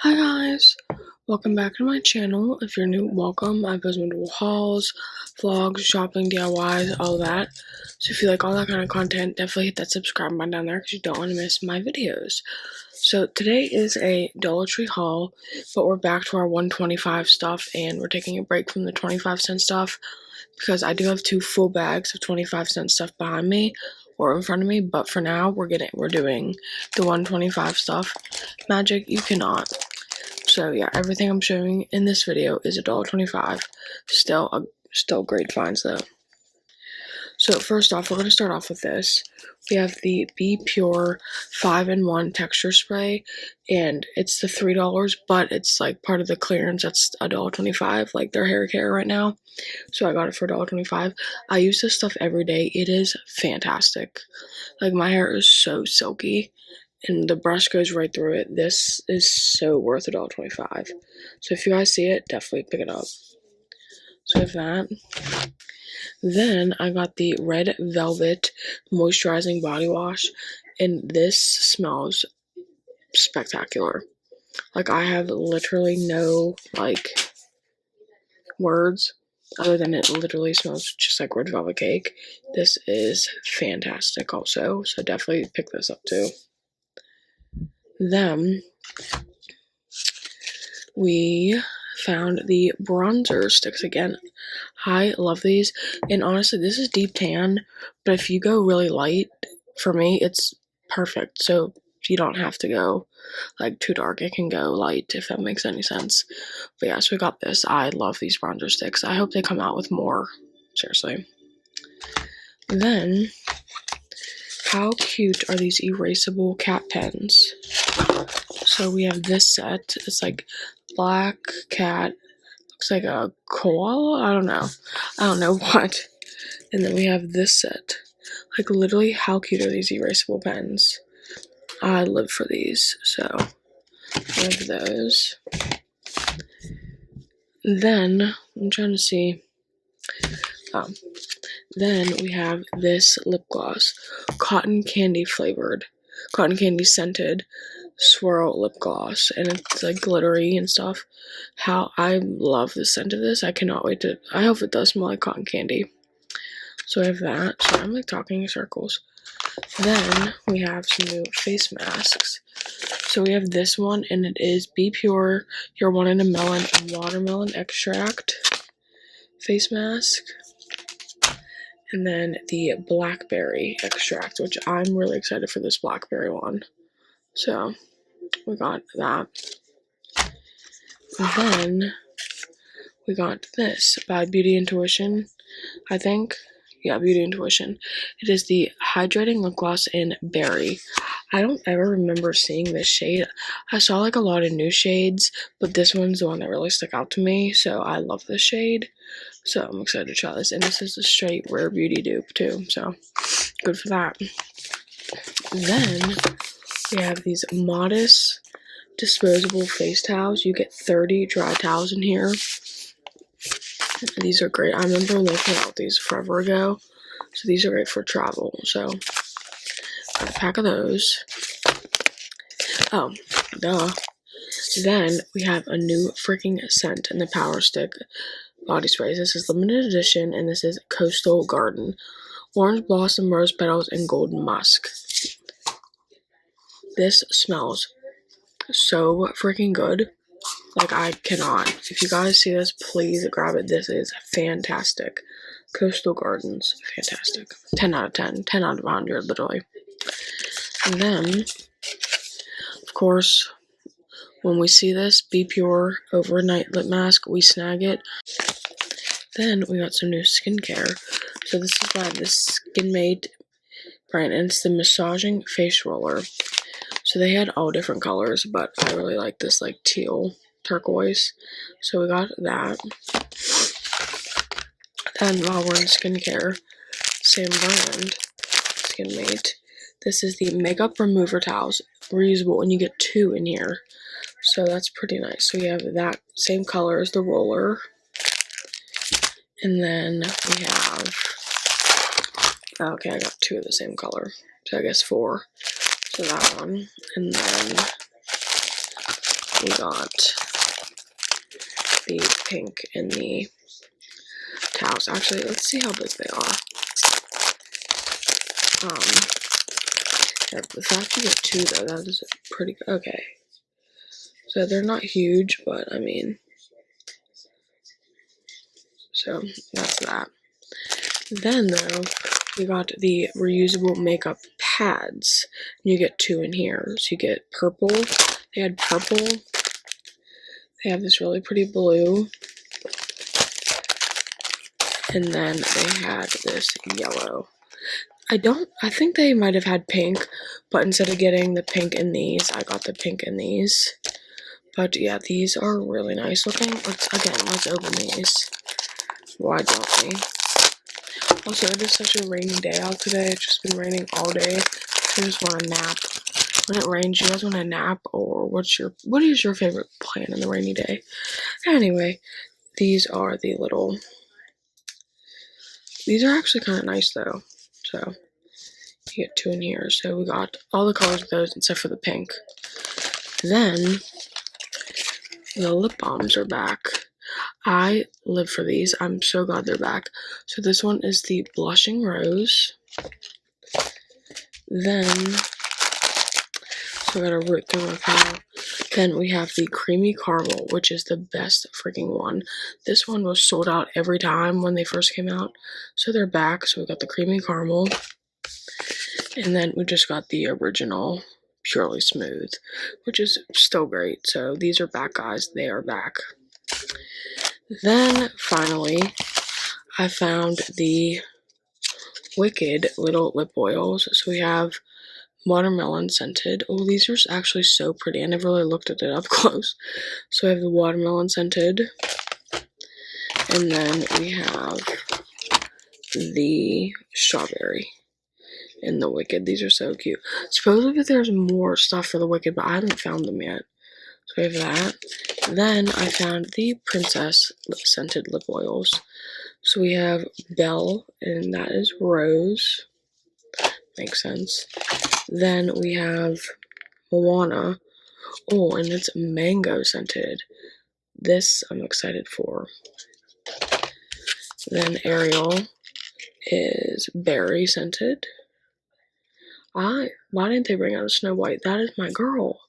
Hi guys, welcome back to my channel. If you're new, welcome. I post multiple hauls, vlogs, shopping, DIYs, all that. So if you like all that kind of content, definitely hit that subscribe button down there because you don't want to miss my videos. So today is a Dollar Tree haul, but we're back to our $1.25 stuff and we're taking a break from the 25-cent stuff because I do have two full bags of 25-cent stuff behind me or in front of me, but for now we're doing the $1.25 stuff. Magic, you cannot. So yeah, everything I'm showing in this video is $1.25. Still great finds though. So first off, we're going to start off with this. We have the Be Pure 5-in-1 texture spray, and it's the $3, but it's like part of the clearance. That's $1.25, like their hair care right now. So I got it for $1.25. I use this stuff every day. It is fantastic. Like my hair is so silky, and the brush goes right through it. This is so worth $1.25. So if you guys see it, definitely pick it up. So I have that. Then I got the Red Velvet Moisturizing Body Wash, and this smells spectacular. Like I have literally no words other than it literally smells just like red velvet cake. This is fantastic also, so definitely pick this up too. Then we found the bronzer sticks again. I love these, and honestly this is deep tan, but if you go really light, for me it's perfect. So you don't have to go like too dark, it can go light, if that makes any sense. But yeah, so we got this. I love these bronzer sticks. I hope they come out with more, seriously. Then how cute are these erasable cat pens? So we have this set. It's like black cat, looks like a koala, I don't know what. And then we have this set. Like literally, how cute are these erasable pens? I live for these, so I have those. Then I'm trying to see. Then we have this lip gloss, cotton candy scented swirl lip gloss, and it's like glittery and stuff. How I love the scent of this. I cannot wait to, I hope it does smell like cotton candy. So I have that. So I'm like talking in circles. Then we have some new face masks. So we have this one, and it is Be Pure Your 1 in a Melon Watermelon Extract face mask. And then the blackberry extract, which I'm really excited for this blackberry one. So we got that. Then we got this by Beauty Intuition, I think. Yeah, Beauty Intuition. It is the Hydrating Lip Gloss in Berry. I don't ever remember seeing this shade. I saw like a lot of new shades, but this one's the one that really stuck out to me, so I love this shade. So I'm excited to try this, and this is a straight Rare Beauty dupe too, so good for that. Then we have these Modest disposable face towels. You get 30 dry towels in here. These are great. I remember when they came out these forever ago, so these are great for travel. So got a pack of those. Oh, duh. Then we have a new freaking scent in the Power Stick body sprays. This is limited edition, and this is Coastal Garden, orange blossom, rose petals, and golden musk. This smells so freaking good. Like I cannot. If you guys see this, please grab it. This is fantastic. Coastal Gardens, fantastic. 10 out of 10. 10 out of 100, literally. And then, of course, when we see this Be Pure Overnight Lip Mask, we snag it. Then we got some new skincare. So this is by the SkinMate brand, and it's the Massaging Face Roller. So they had all different colors, but I really like this like teal turquoise. So we got that. Then while we're in skincare, same brand, SkinMate. This is the Makeup Remover Towels, reusable, and you get 2 in here. So that's pretty nice. So we have that same color as the roller. And then we have, okay, I got 2 of the same color. So I guess 4. So that one. And then we got the pink in the towels. Actually, let's see how big they are. The fact you get 2 though, that is pretty good. Okay. So they're not huge, but I mean, so that's that. Then though, we got the reusable makeup pads. You get 2 in here. So you get purple. They had purple. They have this really pretty blue. And then they had this yellow. I think they might have had pink, but instead of getting the pink in these, I got the pink in these. But yeah, these are really nice looking. Let's open these. Why don't we? Also, it is such a rainy day out today. It's just been raining all day. I just want to nap. When it rains, you guys want to nap, or what is your favorite plan in the rainy day? Anyway, these are the little. These are actually kind of nice though. So you get 2 in here. So we got all the colors of those except for the pink. Then the lip balms are back. I live for these. I'm so glad they're back. So this one is the Blushing Rose. Then, so I gotta root through my panel. Then we have the Creamy Caramel, which is the best freaking one. This one was sold out every time when they first came out. So they're back. So we got the Creamy Caramel. And then we just got the original Purely Smooth, which is still great. So these are back, guys. They are back. Then, finally, I found the Wicked little lip oils. So we have watermelon scented. Oh, these are actually so pretty. I never really looked at it up close. So I have the watermelon scented. And then we have the strawberry in the Wicked. These are so cute. Supposedly there's more stuff for the Wicked, but I haven't found them yet. So we have that. Then I found the Princess scented lip oils. So we have Belle, and that is rose. Makes sense. Then we have Moana. Oh, and it's mango scented. This I'm excited for. Then Ariel is berry scented. Why didn't they bring out a Snow White? That is my girl.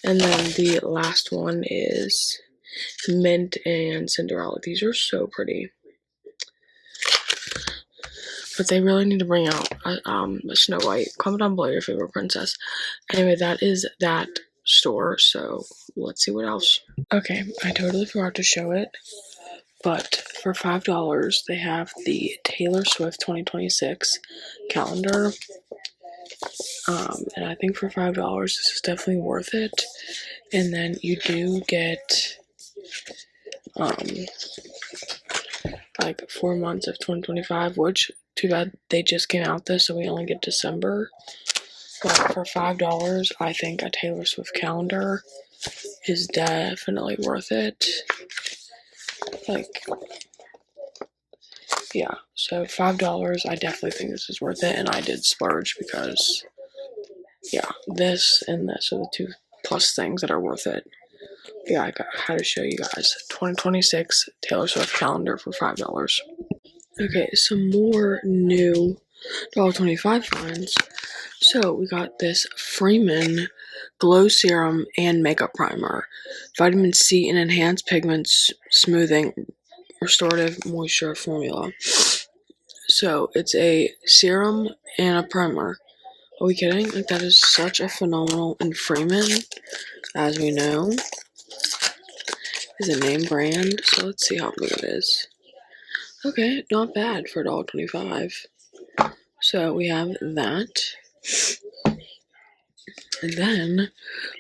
And then the last one is Mint and Cinderella. These are so pretty. But they really need to bring out a Snow White. Comment down below your favorite princess. Anyway, that is that store. So let's see what else. Okay, I totally forgot to show it. But for $5, they have the Taylor Swift 2026 calendar. And I think for $5, this is definitely worth it. And then you do get like 4 months of 2025, which too bad they just came out this, so we only get December. But for $5, I think a Taylor Swift calendar is definitely worth it. Like, yeah, so $5, I definitely think this is worth it, and I did splurge because, yeah, this and this are the 2+ things that are worth it. Yeah, I had to show you guys 2026 Taylor Swift calendar for $5. Okay, some more new $1.25 finds. So we got this Freeman Glow Serum and Makeup Primer, Vitamin C and Enhanced Pigment Smoothing Restorative Moisture Formula. So it's a serum and a primer. Are we kidding? Like, that is such a phenomenal. And Freeman, as we know, is a name brand. So let's see how big it is. Okay, not bad for $1.25. So we have that. And then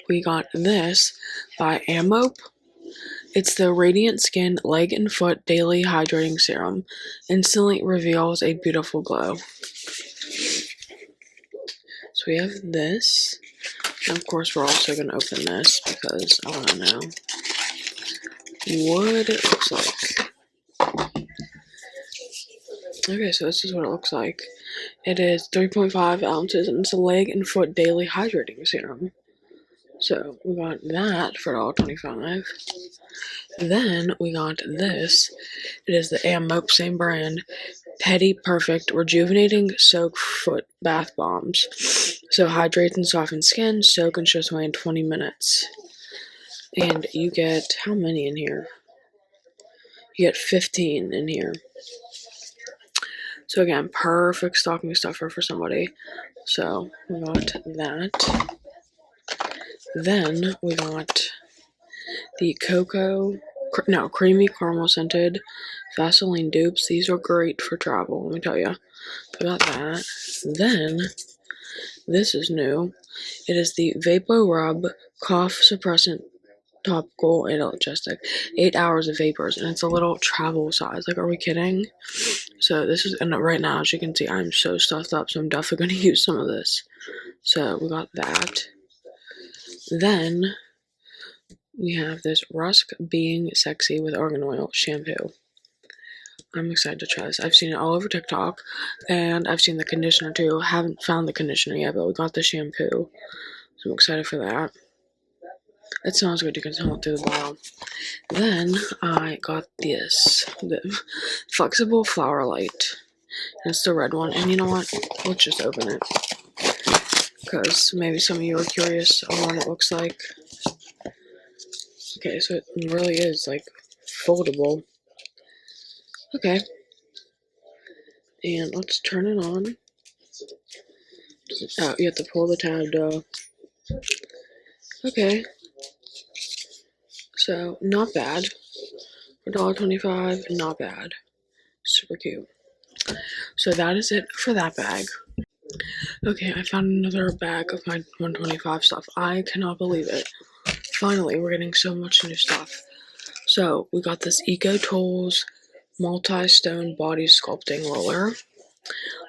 we got this by Amope. It's the Radiant Skin Leg and Foot Daily Hydrating Serum. Instantly reveals a beautiful glow. So we have this. And of course, we're also going to open this because I want to know what it looks like. Okay, so this is what it looks like. It is 3.5 ounces and it's a leg and foot daily hydrating serum. So we got that for $1.25. Then we got this. It is the Ammope, same brand, Petty Perfect Rejuvenating Soak Foot Bath Bombs. So hydrates and softens skin, soak and shows away in 20 minutes. And you get, how many in here? You get 15 in here. So again, perfect stocking stuffer for somebody. So we got that. Then we got the creamy caramel scented Vaseline dupes. These are great for travel, let me tell you. I got that. Then, this is new. It is the VapoRub Cough Suppressant Topical Analgesic. 8 hours of vapors, and it's a little travel size. Like, are we kidding? So this is, and right now, as you can see, I'm so stuffed up, so I'm definitely going to use some of this. So we got that. Then we have this Rusk Being Sexy with Argan Oil shampoo. I'm excited to try this. I've seen it all over TikTok, and I've seen the conditioner too. Haven't found the conditioner yet, but we got the shampoo, so I'm excited for that. It smells good. You can smell it through the bottle. Then I got this, the Flexible Flower Light. And it's the red one, and you know what? Let's just open it, because maybe some of you are curious on what it looks like. Okay, so it really is like foldable. Okay. And let's turn it on. Oh, you have to pull the tab, duh. Okay. So, not bad. For $1.25, not bad. Super cute. So that is it for that bag. Okay, I found another bag of my $1.25 stuff. I cannot believe it. Finally, we're getting so much new stuff. So, we got this Eco Tools Multi-Stone Body Sculpting Roller.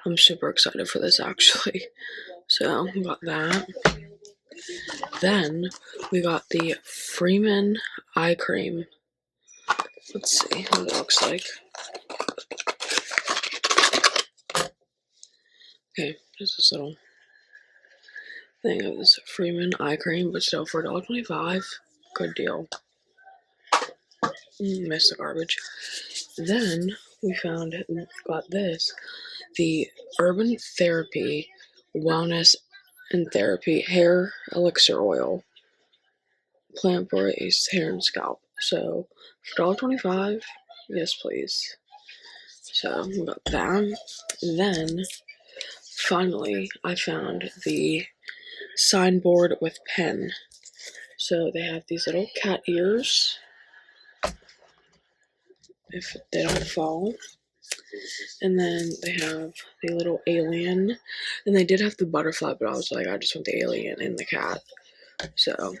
I'm super excited for this, actually. So, we got that. Then, we got the Freeman Eye Cream. Let's see what it looks like. Okay, there's this little thing of this Freeman Eye Cream, but still for $1.25. Good deal. Missed the garbage. Then, we got this. The Urban Therapy Wellness and Therapy Hair Elixir Oil. Plant-based hair and scalp. So, for $1.25, yes please. So, we got that. Then, finally, I found the signboard with pen. So, they have these little cat ears, if they don't fall. And then they have the little alien. And they did have the butterfly, but I was like, I just want the alien and the cat. So,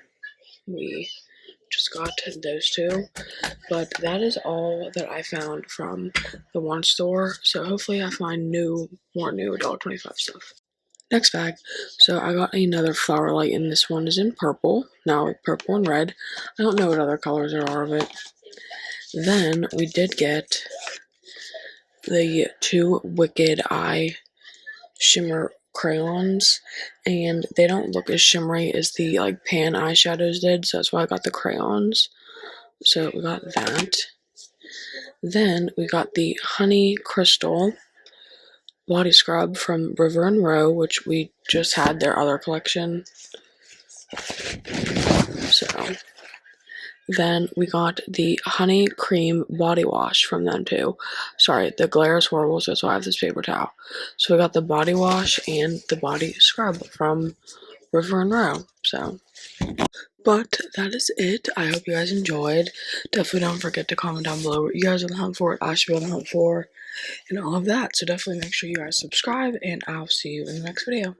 we just got those two. But that is all that I found from the one store. So hopefully I find more new $1.25 stuff. Next bag. So I got another flower light, and this one is in purple. Now with purple and red. I don't know what other colors there are of it. Then we did get the two Wicked Eye shimmer crayons, and they don't look as shimmery as the like pan eyeshadows did, so that's why I got the crayons. So we got that. Then we got the Honey Crystal body scrub from River and Row, which we just had their other collection. So then we got the Honey Cream body wash from them too. Sorry, the glare is horrible, so that's why I have this paper towel. So we got the body wash and the body scrub from River and Row. So, but that is it. I hope you guys enjoyed. Definitely don't forget to comment down below what you guys are on the hunt for, what I should be on the hunt for, and all of that. So definitely make sure you guys subscribe, and I'll see you in the next video.